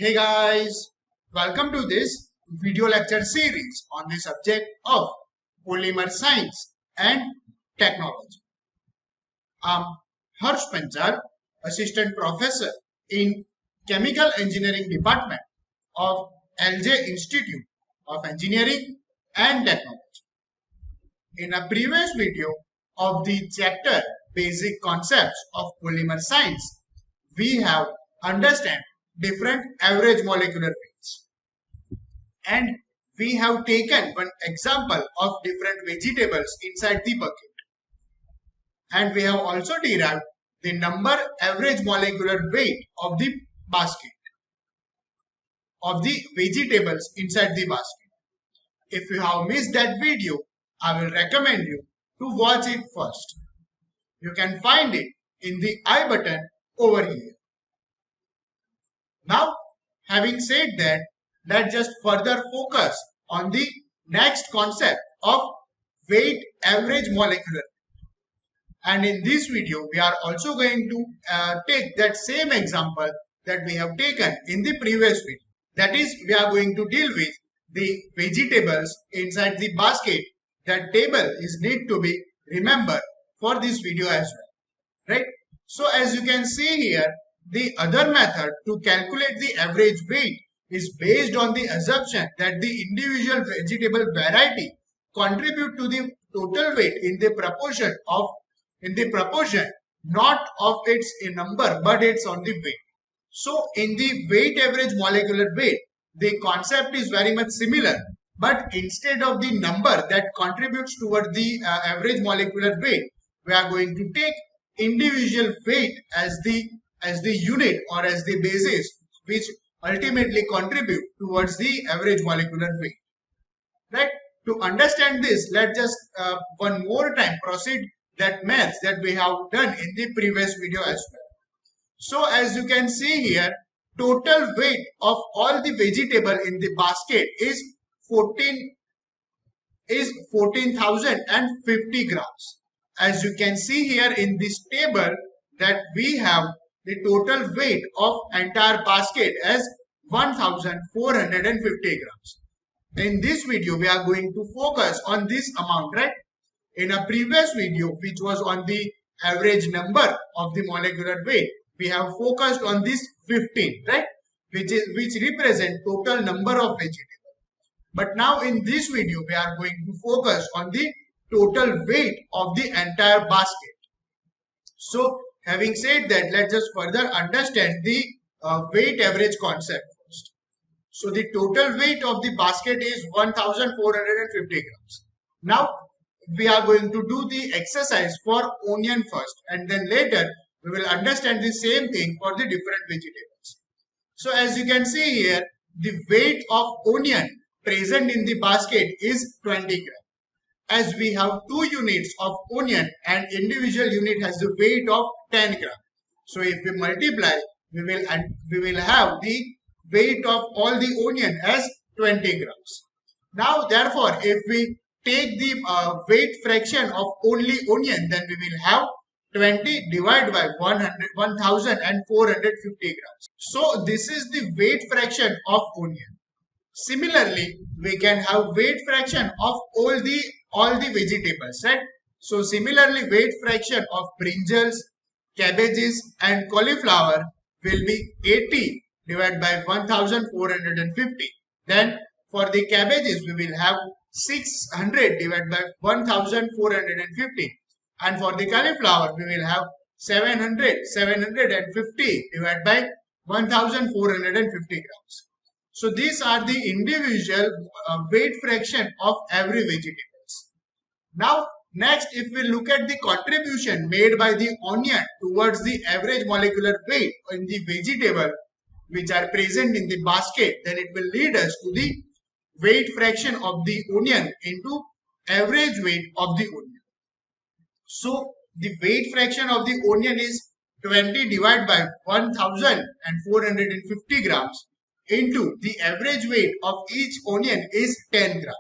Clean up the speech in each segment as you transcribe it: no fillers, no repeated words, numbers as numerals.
Hey guys, welcome to this video lecture series on the subject of polymer science and technology. I'm Harsh Panchal, Assistant Professor in Chemical Engineering Department of LJ Institute of Engineering and Technology. In a previous video of the chapter Basic Concepts of Polymer Science, we have understand different average molecular weights. And we have taken one example of different vegetables inside the bucket. And we have also derived the number average molecular weight of the basket, of the vegetables inside the basket. If you have missed that video, I will recommend you to watch it first. You can find it in the I button over here. Now, having said that, let's just further focus on the next concept of weight average molecular weight. And in this video, we are also going to take that same example that we have taken in the previous video. That is, we are going to deal with the vegetables inside the basket. That table is need to be remembered for this video as well, right? So as you can see here, the other method to calculate the average weight is based on the assumption that the individual vegetable variety contribute to the total weight in the proportion not of its number but it's on the weight. So in the weight average molecular weight, the concept is very much similar, but instead of the number that contributes toward the average molecular weight, we are going to take individual weight as the unit or as the basis which ultimately contribute towards the average molecular weight. Right? To understand this, let's just one more time proceed that math that we have done in the previous video as well. So as you can see here, total weight of all the vegetable in the basket is 14,050 grams. As you can see here in this table that we have the total weight of entire basket as 1450 grams. In this video, we are going to focus on this amount, right? In a previous video, which was on the average number of the molecular weight, we have focused on this 15, right? Which represent total number of vegetables. But now in this video, we are going to focus on the total weight of the entire basket. So having said that, let's just further understand the weight average concept first. So the total weight of the basket is 1450 grams. Now we are going to do the exercise for onion first, and then later we will understand the same thing for the different vegetables. So as you can see here, the weight of onion present in the basket is 20 grams. As we have two units of onion and individual unit has the weight of 10 grams. So if we multiply, we will have the weight of all the onion as 20 grams. Now therefore, if we take the weight fraction of only onion, then we will have 20 divided by 1450 grams. So this is the weight fraction of onion. Similarly, we can have weight fraction of all the vegetables, right? So similarly, weight fraction of brinjals, cabbages and cauliflower will be 80 divided by 1450. Then for the cabbages, we will have 600 divided by 1450. And for the cauliflower, we will have 750 divided by 1450 grams. So these are the individual weight fraction of every vegetables. Now next, if we look at the contribution made by the onion towards the average molecular weight in the vegetable which are present in the basket, then it will lead us to the weight fraction of the onion into average weight of the onion. So the weight fraction of the onion is 20 divided by 1450 grams into the average weight of each onion is 10 grams.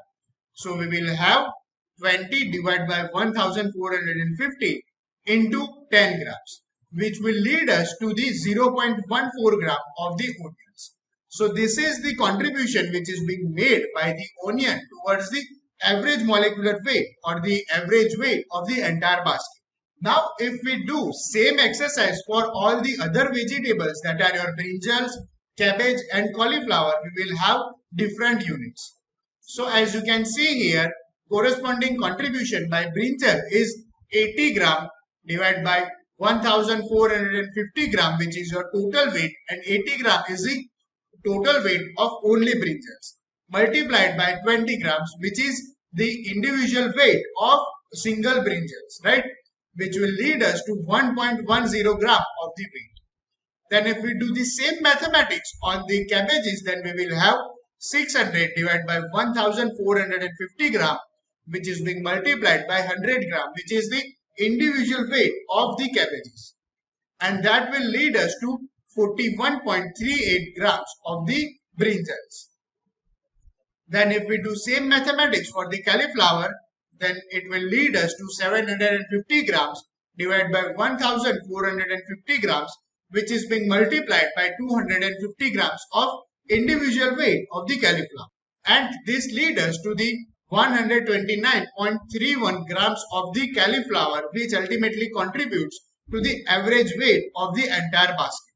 So we will have 20 divided by 1450 into 10 grams, which will lead us to the 0.14 gram of the onions. So this is the contribution which is being made by the onion towards the average molecular weight or the average weight of the entire basket. Now, if we do same exercise for all the other vegetables, that are your brinjals, cabbage and cauliflower, we will have different units. So as you can see here, corresponding contribution by brinjal is 80 gram divided by 1450 gram, which is your total weight, and 80 gram is the total weight of only brinjals, multiplied by 20 grams, which is the individual weight of single brinjals, right? Which will lead us to 1.10 gram of the weight. Then if we do the same mathematics on the cabbages, then we will have 600 divided by 1450 gram, which is being multiplied by 100 gram, which is the individual weight of the cabbages. And that will lead us to 41.38 grams of the brinjals. Then if we do same mathematics for the cauliflower, then it will lead us to 750 grams divided by 1450 grams, which is being multiplied by 250 grams of individual weight of the cauliflower. And this leads us to the 129.31 grams of the cauliflower, which ultimately contributes to the average weight of the entire basket.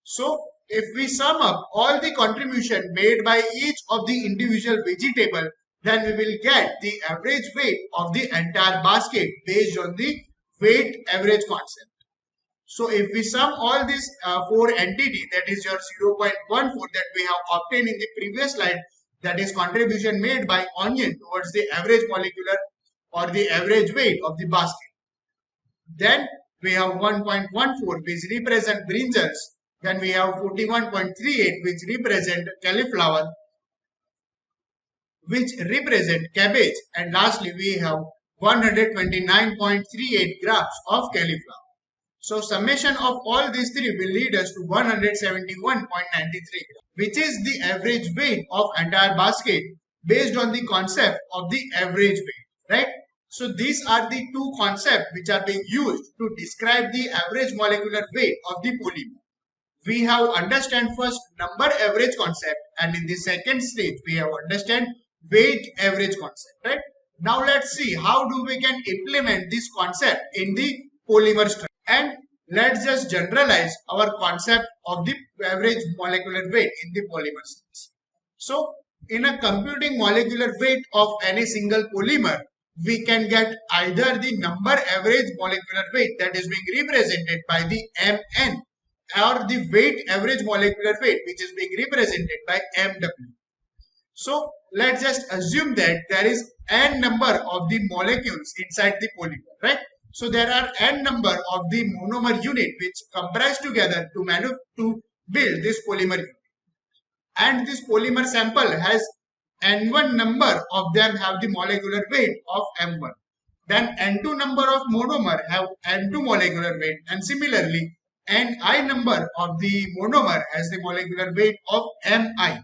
So, if we sum up all the contribution made by each of the individual vegetable, then we will get the average weight of the entire basket based on the weight average concept. So, if we sum all these four entities, that is your 0.14 that we have obtained in the previous slide, that is contribution made by onion towards the average molecular or the average weight of the basket. Then we have 1.14 which represent brinjals. Then we have 41.38 which represent cauliflower, which represent cabbage, and lastly we have 129.38 grams of cauliflower. So summation of all these three will lead us to 171.93 grams, which is the average weight of entire basket based on the concept of the average weight, right? So these are the two concepts which are being used to describe the average molecular weight of the polymer. We have understand first number average concept, and in the second stage we have understand weight average concept, right? Now let's see how do we can implement this concept in the polymer structure, and let's just generalize our concept of the average molecular weight in the polymer stage. So in a computing molecular weight of any single polymer, we can get either the number average molecular weight that is being represented by the Mn, or the weight average molecular weight which is being represented by Mw. So let's just assume that there is n number of the molecules inside the polymer, right? So there are n number of the monomer unit which comprise together to build this polymer unit. And this polymer sample has n1 number of them have the molecular weight of M1. Then n2 number of monomer have n2 molecular weight, and similarly Ni number of the monomer has the molecular weight of Mi,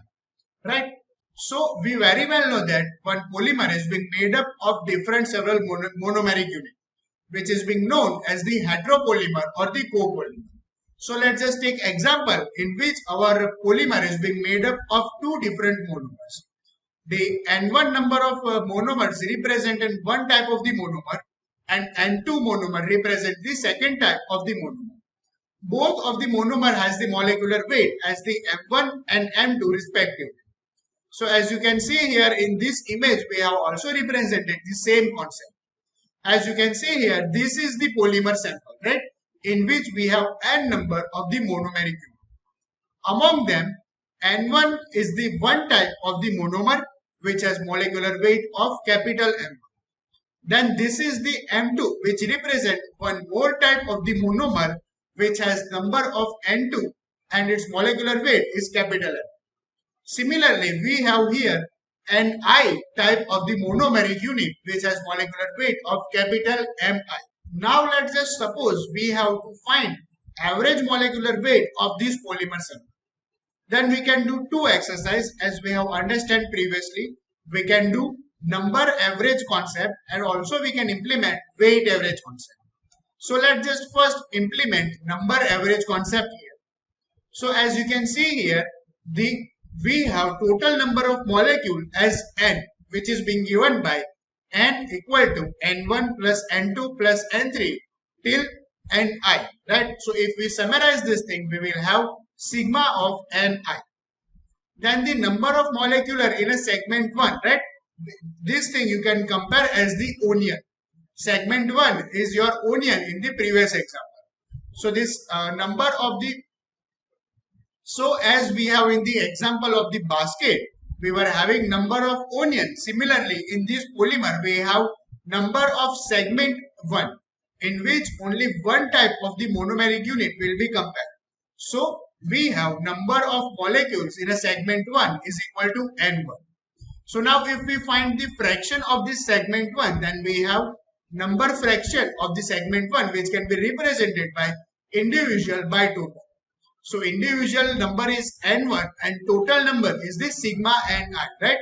right? So we very well know that one polymer has been made up of different several monomeric units, which is being known as the heteropolymer or the copolymer. So let's just take example in which our polymer is being made up of two different monomers. The N1 number of monomers represent one type of the monomer, and N2 monomer represent the second type of the monomer. Both of the monomer has the molecular weight as the M1 and M2 respectively. So as you can see here in this image, we have also represented the same concept. As you can see here, this is the polymer sample, right? In which we have n number of the monomeric unit. Among them, N1 is the one type of the monomer which has molecular weight of capital M. Then this is the M2 which represent one more type of the monomer which has number of N2 and its molecular weight is capital M. Similarly, we have here Ni type of the monomeric unit which has molecular weight of capital Mi. Now let's just suppose we have to find average molecular weight of this polymer sample. Then we can do two exercises as we have understood previously. We can do number average concept, and also we can implement weight average concept. So let's just first implement number average concept here. So as you can see here, we have total number of molecule as n, which is being given by n equal to n1 plus n2 plus n3 till ni, right? So if we summarize this thing, we will have sigma of ni. Then the number of molecular in a segment 1, right? This thing you can compare as the onion. Segment 1 is your onion in the previous example. So this number of the, so as we have in the example of the basket, we were having number of onions. Similarly, in this polymer, we have number of segment 1, in which only one type of the monomeric unit will be compared. So we have number of molecules in a segment 1 is equal to n1. So now if we find the fraction of this segment 1, then we have number fraction of the segment 1, which can be represented by individual by total. So individual number is n1 and total number is the sigma ni, right?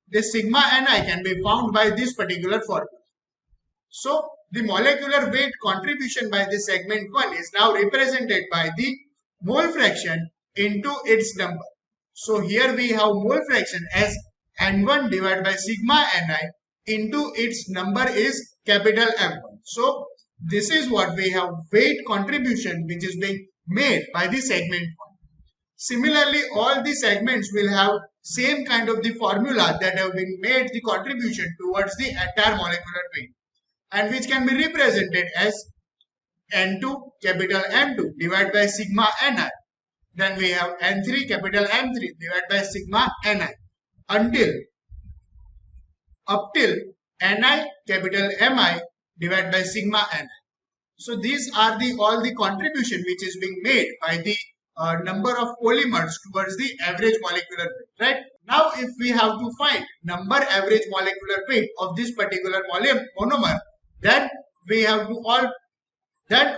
The sigma ni can be found by this particular formula. So the molecular weight contribution by the segment 1 is now represented by the mole fraction into its number. So here we have mole fraction as n1 divided by sigma ni into its number is capital M1. So this is what we have weight contribution which is being made by the segment 1. Similarly, all the segments will have same kind of the formula that have been made the contribution towards the entire molecular weight, and which can be represented as n2 capital M2 divided by sigma ni. Then we have n3 capital M3 divided by sigma ni until up till ni capital Mi divided by sigma ni. So these are the all the contribution which is being made by the number of polymers towards the average molecular weight, right? Now if we have to find number average molecular weight of this particular monomer, then we have to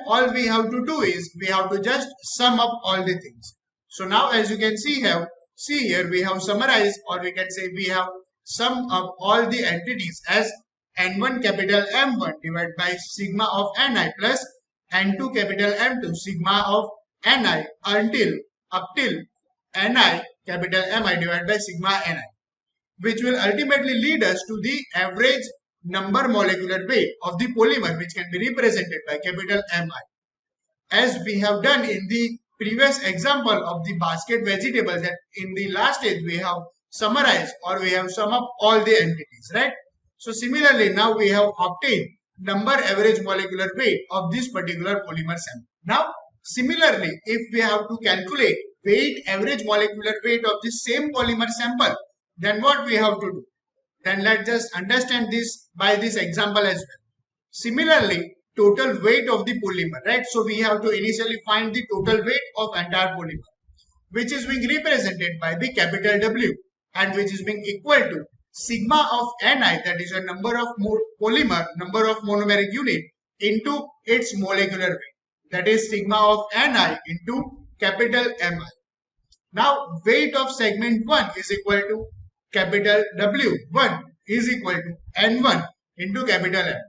all we have to do is we have to just sum up all the things. So now as you can see here we have summarized, or we can say we have sum up all the entities as n1 capital M1 divided by sigma of ni plus n2 capital M2 sigma of ni until up till ni capital Mi divided by sigma ni, which will ultimately lead us to the average number molecular weight of the polymer, which can be represented by capital Mi. As we have done in the previous example of the basket vegetable, that in the last stage we have summarized or we have sum up all the entities, right? So similarly, now we have obtained number average molecular weight of this particular polymer sample. Now similarly, if we have to calculate weight average molecular weight of the same polymer sample, then what we have to do? Then let's just understand this by this example as well. Similarly, total weight of the polymer, right? So we have to initially find the total weight of entire polymer, which is being represented by the capital W, and which is being equal to sigma of Ni, that is a number of polymer, number of monomeric unit into its molecular weight, that is sigma of Ni into capital Mi. Now weight of segment 1 is equal to capital W1 is equal to N1 into capital M.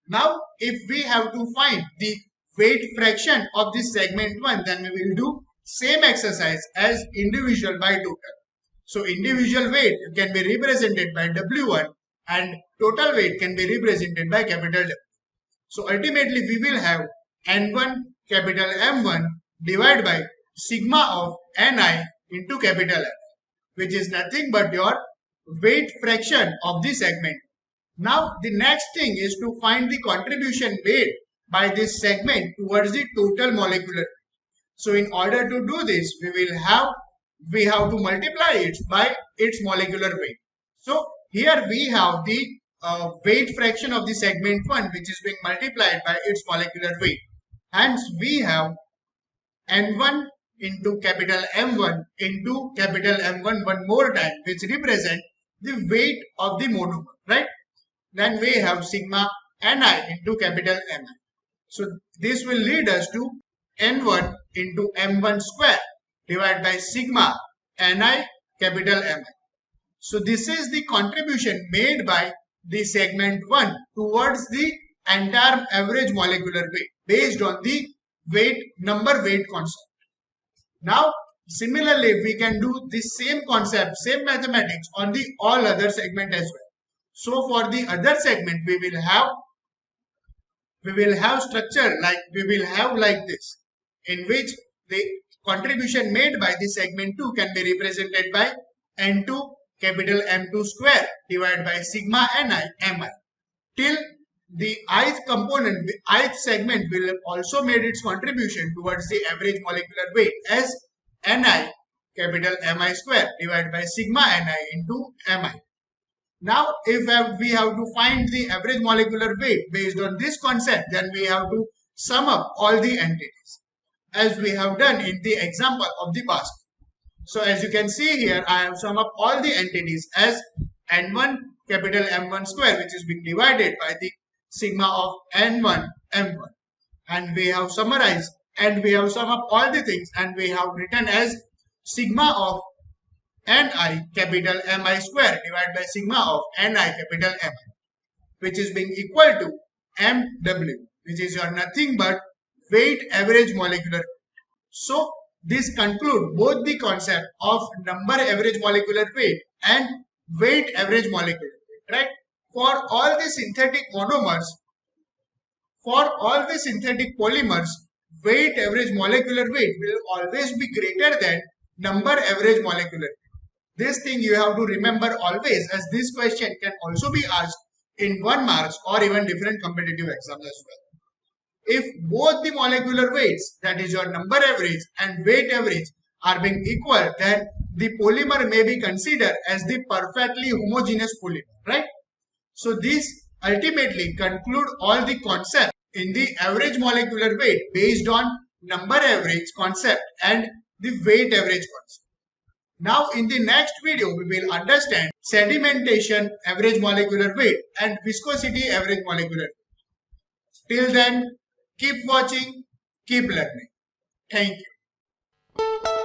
Now if we have to find the weight fraction of this segment 1, then we will do same exercise as individual by total. So individual weight can be represented by W1 and total weight can be represented by capital W. So ultimately we will have N1 capital M1 divided by sigma of Ni into capital M, which is nothing but your weight fraction of the segment. Now the next thing is to find the contribution made by this segment towards the total molecular weight. So in order to do this, we have to multiply it by its molecular weight. So here we have the weight fraction of the segment 1, which is being multiplied by its molecular weight. Hence we have N1 into capital M1 into capital M1 one more time, which represent the weight of the monomer, right? Then we have sigma Ni into capital Mi. So this will lead us to N1 into M1 square divided by sigma Ni capital Mi. So this is the contribution made by the segment 1 towards the entire average molecular weight based on the weight concept. Now Similarly, we can do the same concept, same mathematics on the all other segment as well. So for the other segment, we will have structure like we will have like this, in which the contribution made by the segment 2 can be represented by N2 capital M2 square divided by sigma Ni Mi till the ith component, ith segment will also made its contribution towards the average molecular weight as Ni capital Mi square divided by sigma Ni into Mi. Now, if we have to find the average molecular weight based on this concept, then we have to sum up all the entities as we have done in the example of the basket. So as you can see here, I have summed up all the entities as N1 capital M1 square, which is being divided by the sigma of N1 M1. And we have summarized and we have summed up all the things and we have written as sigma of Ni capital Mi square divided by sigma of Ni capital Mi, which is being equal to Mw, which is your nothing but weight average molecular. So this conclude both the concept of number average molecular weight and weight average molecular weight, right? For all the synthetic monomers, for all the synthetic polymers, weight average molecular weight will always be greater than number average molecular weight. This thing you have to remember always, as this question can also be asked in 1 marks or even different competitive exams as well. If both the molecular weights, that is your number average and weight average, are being equal, then the polymer may be considered as the perfectly homogeneous polymer, right? So this ultimately conclude all the concept in the average molecular weight based on number average concept and the weight average concept. Now in the next video, we will understand sedimentation average molecular weight and viscosity average molecular weight. Till then, keep watching, keep learning. Thank you.